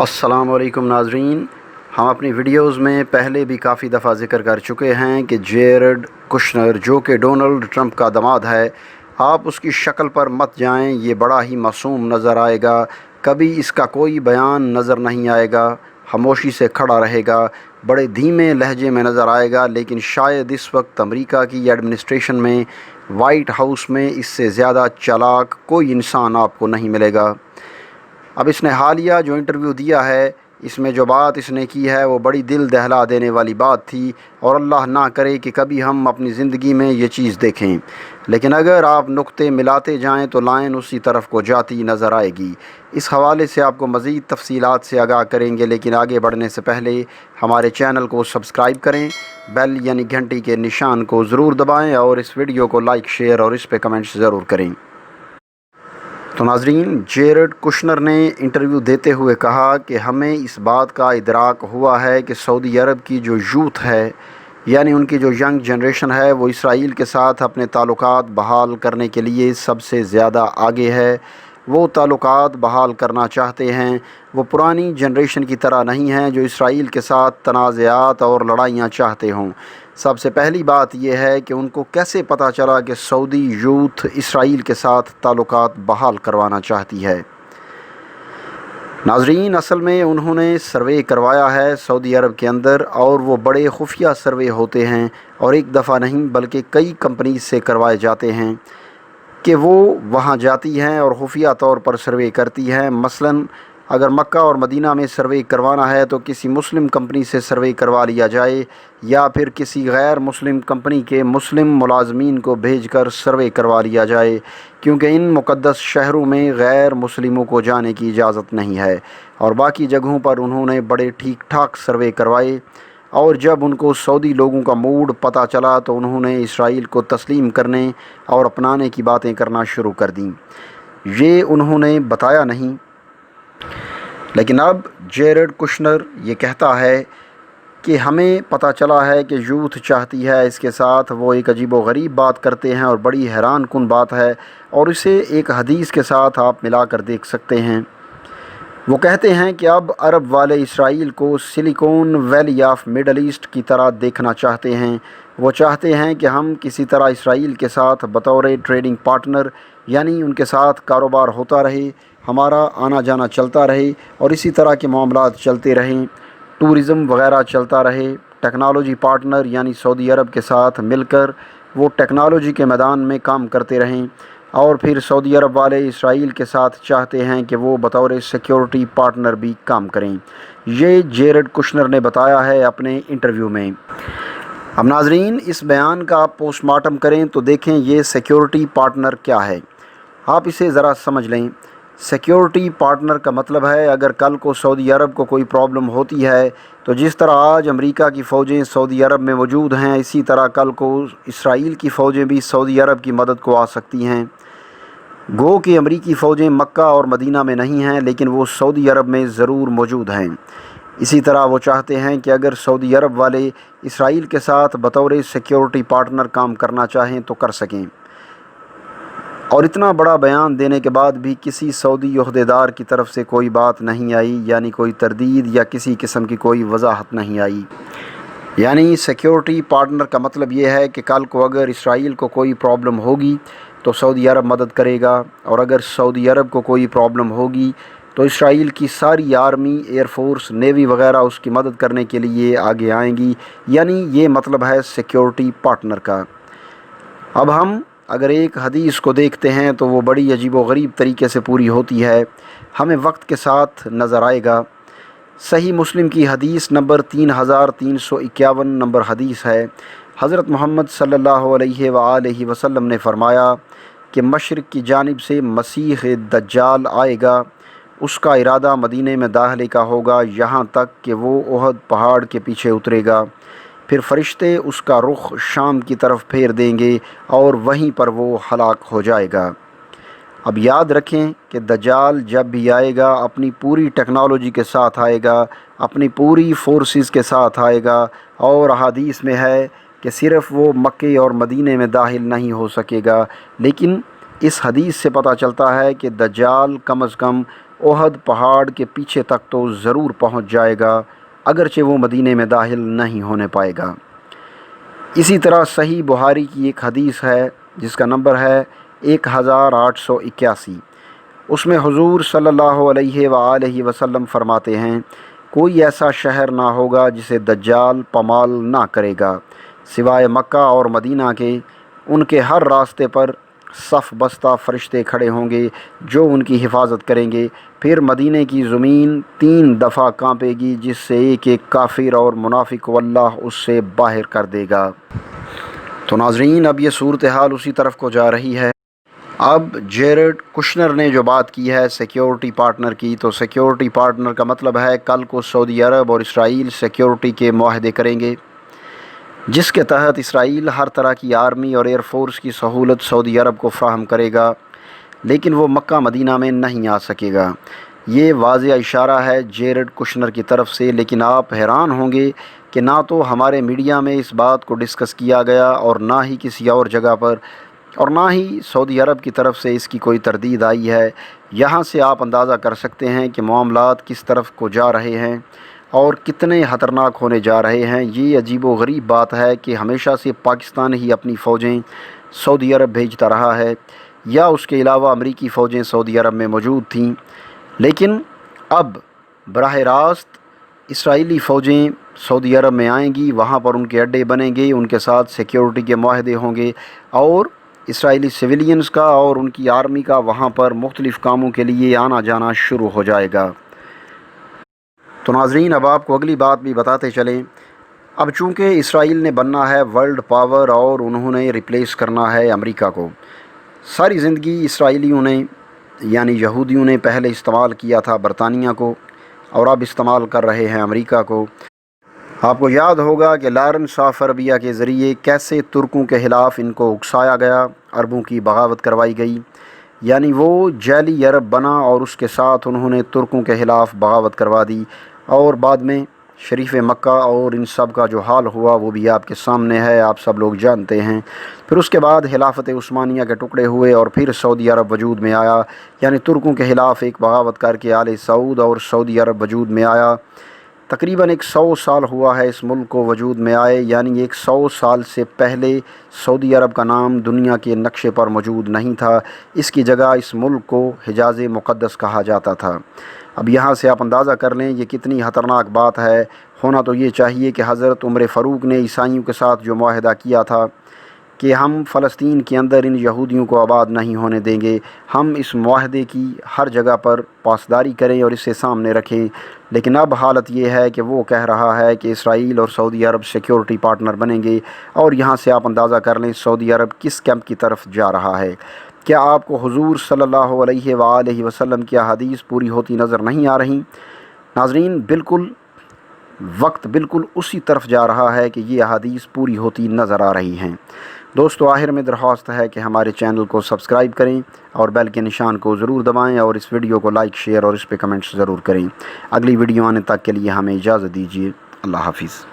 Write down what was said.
السلام علیکم ناظرین، ہم اپنی ویڈیوز میں پہلے بھی کافی دفعہ ذکر کر چکے ہیں کہ جیرڈ کشنر جو کہ ڈونلڈ ٹرمپ کا داماد ہے، آپ اس کی شکل پر مت جائیں، یہ بڑا ہی معصوم نظر آئے گا، کبھی اس کا کوئی بیان نظر نہیں آئے گا، خاموشی سے کھڑا رہے گا، بڑے دھیمے لہجے میں نظر آئے گا، لیکن شاید اس وقت امریکہ کی ایڈمنسٹریشن میں، وائٹ ہاؤس میں اس سے زیادہ چالاک کوئی انسان آپ کو نہیں ملے گا۔ اب اس نے حالیہ جو انٹرویو دیا ہے، اس میں جو بات اس نے کی ہے وہ بڑی دل دہلا دینے والی بات تھی، اور اللہ نہ کرے کہ کبھی ہم اپنی زندگی میں یہ چیز دیکھیں، لیکن اگر آپ نقطے ملاتے جائیں تو لائن اسی طرف کو جاتی نظر آئے گی۔ اس حوالے سے آپ کو مزید تفصیلات سے آگاہ کریں گے، لیکن آگے بڑھنے سے پہلے ہمارے چینل کو سبسکرائب کریں، بیل یعنی گھنٹی کے نشان کو ضرور دبائیں، اور اس ویڈیو کو لائک، شیئر اور اس پہ کمنٹس ضرور کریں۔ تو ناظرین، جیرڈ کشنر نے انٹرویو دیتے ہوئے کہا کہ ہمیں اس بات کا ادراک ہوا ہے کہ سعودی عرب کی جو یوتھ ہے، یعنی ان کی جو ینگ جنریشن ہے، وہ اسرائیل کے ساتھ اپنے تعلقات بحال کرنے کے لیے سب سے زیادہ آگے ہے۔ وہ تعلقات بحال کرنا چاہتے ہیں، وہ پرانی جنریشن کی طرح نہیں ہیں جو اسرائیل کے ساتھ تنازعات اور لڑائیاں چاہتے ہوں۔ سب سے پہلی بات یہ ہے کہ ان کو کیسے پتہ چلا کہ سعودی یوتھ اسرائیل کے ساتھ تعلقات بحال کروانا چاہتی ہے؟ ناظرین، اصل میں انہوں نے سروے کروایا ہے سعودی عرب کے اندر، اور وہ بڑے خفیہ سروے ہوتے ہیں، اور ایک دفعہ نہیں بلکہ کئی کمپنیز سے کروائے جاتے ہیں کہ وہ وہاں جاتی ہیں اور خفیہ طور پر سروے کرتی ہیں۔ مثلاً اگر مکہ اور مدینہ میں سروے کروانا ہے تو کسی مسلم کمپنی سے سروے کروا لیا جائے، یا پھر کسی غیر مسلم کمپنی کے مسلم ملازمین کو بھیج کر سروے کروا لیا جائے، کیونکہ ان مقدس شہروں میں غیر مسلموں کو جانے کی اجازت نہیں ہے۔ اور باقی جگہوں پر انہوں نے بڑے ٹھیک ٹھاک سروے کروائے، اور جب ان کو سعودی لوگوں کا موڈ پتہ چلا تو انہوں نے اسرائیل کو تسلیم کرنے اور اپنانے کی باتیں کرنا شروع کر دیں۔ یہ انہوں نے بتایا نہیں، لیکن اب جیرڈ کشنر یہ کہتا ہے کہ ہمیں پتہ چلا ہے کہ یوتھ چاہتی ہے اس کے ساتھ۔ وہ ایک عجیب و غریب بات کرتے ہیں اور بڑی حیران کن بات ہے، اور اسے ایک حدیث کے ساتھ آپ ملا کر دیکھ سکتے ہیں۔ وہ کہتے ہیں کہ اب عرب والے اسرائیل کو Silicon Valley of Middle East کی طرح دیکھنا چاہتے ہیں۔ وہ چاہتے ہیں کہ ہم کسی طرح اسرائیل کے ساتھ بطور ٹریڈنگ پارٹنر، یعنی ان کے ساتھ کاروبار ہوتا رہے، ہمارا آنا جانا چلتا رہے، اور اسی طرح کے معاملات چلتے رہیں، ٹورزم وغیرہ چلتا رہے۔ ٹیکنالوجی پارٹنر یعنی سعودی عرب کے ساتھ مل کر وہ ٹیکنالوجی کے میدان میں کام کرتے رہیں، اور پھر سعودی عرب والے اسرائیل کے ساتھ چاہتے ہیں کہ وہ بطور سیکیورٹی پارٹنر بھی کام کریں۔ یہ جیرڈ کشنر نے بتایا ہے اپنے انٹرویو میں۔ اب ناظرین، اس بیان کا آپ پوسٹ مارٹم کریں تو دیکھیں یہ سیکیورٹی پارٹنر کیا ہے۔ آپ اسے ذرا سمجھ لیں۔ سیکیورٹی پارٹنر کا مطلب ہے اگر کل کو سعودی عرب کو کوئی پرابلم ہوتی ہے تو جس طرح آج امریکہ کی فوجیں سعودی عرب میں موجود ہیں، اسی طرح کل کو اسرائیل کی فوجیں بھی سعودی عرب کی مدد کو آ سکتی ہیں۔ گو کہ امریکی فوجیں مکہ اور مدینہ میں نہیں ہیں، لیکن وہ سعودی عرب میں ضرور موجود ہیں۔ اسی طرح وہ چاہتے ہیں کہ اگر سعودی عرب والے اسرائیل کے ساتھ بطور سیکیورٹی پارٹنر کام کرنا چاہیں تو کر سکیں۔ اور اتنا بڑا بیان دینے کے بعد بھی کسی سعودی عہدیدار کی طرف سے کوئی بات نہیں آئی، یعنی کوئی تردید یا کسی قسم کی کوئی وضاحت نہیں آئی۔ یعنی سیکیورٹی پارٹنر کا مطلب یہ ہے کہ کل کو اگر اسرائیل کو کوئی پرابلم ہوگی تو سعودی عرب مدد کرے گا، اور اگر سعودی عرب کو کوئی پرابلم ہوگی تو اسرائیل کی ساری آرمی، ایئر فورس، نیوی وغیرہ اس کی مدد کرنے کے لیے آگے آئیں گی۔ یعنی یہ مطلب ہے سیکیورٹی پارٹنر کا۔ اب ہم اگر ایک حدیث کو دیکھتے ہیں تو وہ بڑی عجیب و غریب طریقے سے پوری ہوتی ہے، ہمیں وقت کے ساتھ نظر آئے گا۔ صحیح مسلم کی حدیث نمبر 3351 نمبر حدیث ہے۔ حضرت محمد صلی اللہ علیہ وآلہ وسلم نے فرمایا کہ مشرق کی جانب سے مسیح دجال آئے گا، اس کا ارادہ مدینے میں داخلے کا ہوگا، یہاں تک کہ وہ احد پہاڑ کے پیچھے اترے گا، پھر فرشتے اس کا رخ شام کی طرف پھیر دیں گے اور وہیں پر وہ ہلاک ہو جائے گا۔ اب یاد رکھیں کہ دجال جب بھی آئے گا اپنی پوری ٹیکنالوجی کے ساتھ آئے گا، اپنی پوری فورسز کے ساتھ آئے گا، اور احادیث میں ہے کہ صرف وہ مکے اور مدینے میں داخل نہیں ہو سکے گا، لیکن اس حدیث سے پتہ چلتا ہے کہ دجال کم از کم احد پہاڑ کے پیچھے تک تو ضرور پہنچ جائے گا، اگرچہ وہ مدینے میں داخل نہیں ہونے پائے گا۔ اسی طرح صحیح بخاری کی ایک حدیث ہے جس کا نمبر ہے 1881۔ اس میں حضور صلی اللہ علیہ وآلہ وسلم فرماتے ہیں، کوئی ایسا شہر نہ ہوگا جسے دجال پامال نہ کرے گا سوائے مکہ اور مدینہ کے۔ ان کے ہر راستے پر صف بستہ فرشتے کھڑے ہوں گے جو ان کی حفاظت کریں گے۔ پھر مدینے کی زمین 3 دفعہ کانپے گی، جس سے ایک ایک کافر اور منافق کو اللہ اس سے باہر کر دے گا۔ تو ناظرین، اب یہ صورتحال اسی طرف کو جا رہی ہے۔ اب جیرڈ کشنر نے جو بات کی ہے سیکیورٹی پارٹنر کی، تو سیکیورٹی پارٹنر کا مطلب ہے کل کو سعودی عرب اور اسرائیل سیکیورٹی کے معاہدے کریں گے، جس کے تحت اسرائیل ہر طرح کی آرمی اور ایئر فورس کی سہولت سعودی عرب کو فراہم کرے گا، لیکن وہ مکہ مدینہ میں نہیں آ سکے گا۔ یہ واضح اشارہ ہے جیرڈ کشنر کی طرف سے، لیکن آپ حیران ہوں گے کہ نہ تو ہمارے میڈیا میں اس بات کو ڈسکس کیا گیا اور نہ ہی کسی اور جگہ پر، اور نہ ہی سعودی عرب کی طرف سے اس کی کوئی تردید آئی ہے۔ یہاں سے آپ اندازہ کر سکتے ہیں کہ معاملات کس طرف کو جا رہے ہیں اور کتنے خطرناک ہونے جا رہے ہیں۔ یہ عجیب و غریب بات ہے کہ ہمیشہ سے پاکستان ہی اپنی فوجیں سعودی عرب بھیجتا رہا ہے، یا اس کے علاوہ امریکی فوجیں سعودی عرب میں موجود تھیں، لیکن اب براہ راست اسرائیلی فوجیں سعودی عرب میں آئیں گی، وہاں پر ان کے اڈے بنیں گے، ان کے ساتھ سیکیورٹی کے معاہدے ہوں گے، اور اسرائیلی سویلینز کا اور ان کی آرمی کا وہاں پر مختلف کاموں کے لیے آنا جانا شروع ہو جائے گا۔ تو ناظرین، اب آپ کو اگلی بات بھی بتاتے چلیں۔ اب چونکہ اسرائیل نے بننا ہے ورلڈ پاور اور انہوں نے ریپلیس کرنا ہے امریکہ کو، ساری زندگی اسرائیلیوں نے یعنی یہودیوں نے پہلے استعمال کیا تھا برطانیہ کو، اور اب استعمال کر رہے ہیں امریکہ کو۔ آپ کو یاد ہوگا کہ لارنس آف عربیہ کے ذریعے کیسے ترکوں کے خلاف ان کو اکسایا گیا، عربوں کی بغاوت کروائی گئی، یعنی وہ جعلی عرب بنا اور اس کے ساتھ انہوں نے ترکوں کے خلاف بغاوت کروا دی، اور بعد میں شریف مکہ اور ان سب کا جو حال ہوا وہ بھی آپ کے سامنے ہے، آپ سب لوگ جانتے ہیں۔ پھر اس کے بعد خلافت عثمانیہ کے ٹکڑے ہوئے اور پھر سعودی عرب وجود میں آیا، یعنی ترکوں کے خلاف ایک بغاوت کر کے آل سعود اور سعودی عرب وجود میں آیا۔ تقریباً 100 سال ہوا ہے اس ملک کو وجود میں آئے، یعنی 100 سال سے پہلے سعودی عرب کا نام دنیا کے نقشے پر موجود نہیں تھا، اس کی جگہ اس ملک کو حجاز مقدس کہا جاتا تھا۔ اب یہاں سے آپ اندازہ کر لیں یہ کتنی خطرناک بات ہے۔ ہونا تو یہ چاہیے کہ حضرت عمر فاروق نے عیسائیوں کے ساتھ جو معاہدہ کیا تھا کہ ہم فلسطین کے اندر ان یہودیوں کو آباد نہیں ہونے دیں گے، ہم اس معاہدے کی ہر جگہ پر پاسداری کریں اور اسے سامنے رکھیں، لیکن اب حالت یہ ہے کہ وہ کہہ رہا ہے کہ اسرائیل اور سعودی عرب سیکیورٹی پارٹنر بنیں گے، اور یہاں سے آپ اندازہ کر لیں سعودی عرب کس کیمپ کی طرف جا رہا ہے۔ کیا آپ کو حضور صلی اللہ علیہ وآلہ وسلم کی حدیث پوری ہوتی نظر نہیں آ رہی؟ ناظرین، وقت بالکل اسی طرف جا رہا ہے کہ یہ احادیث پوری ہوتی نظر آ رہی ہیں۔ دوستو، آخر میں درخواست ہے کہ ہمارے چینل کو سبسکرائب کریں اور بیل کے نشان کو ضرور دبائیں، اور اس ویڈیو کو لائک، شیئر اور اس پہ کمنٹس ضرور کریں۔ اگلی ویڈیو آنے تک کے لیے ہمیں اجازت دیجیے۔ اللہ حافظ۔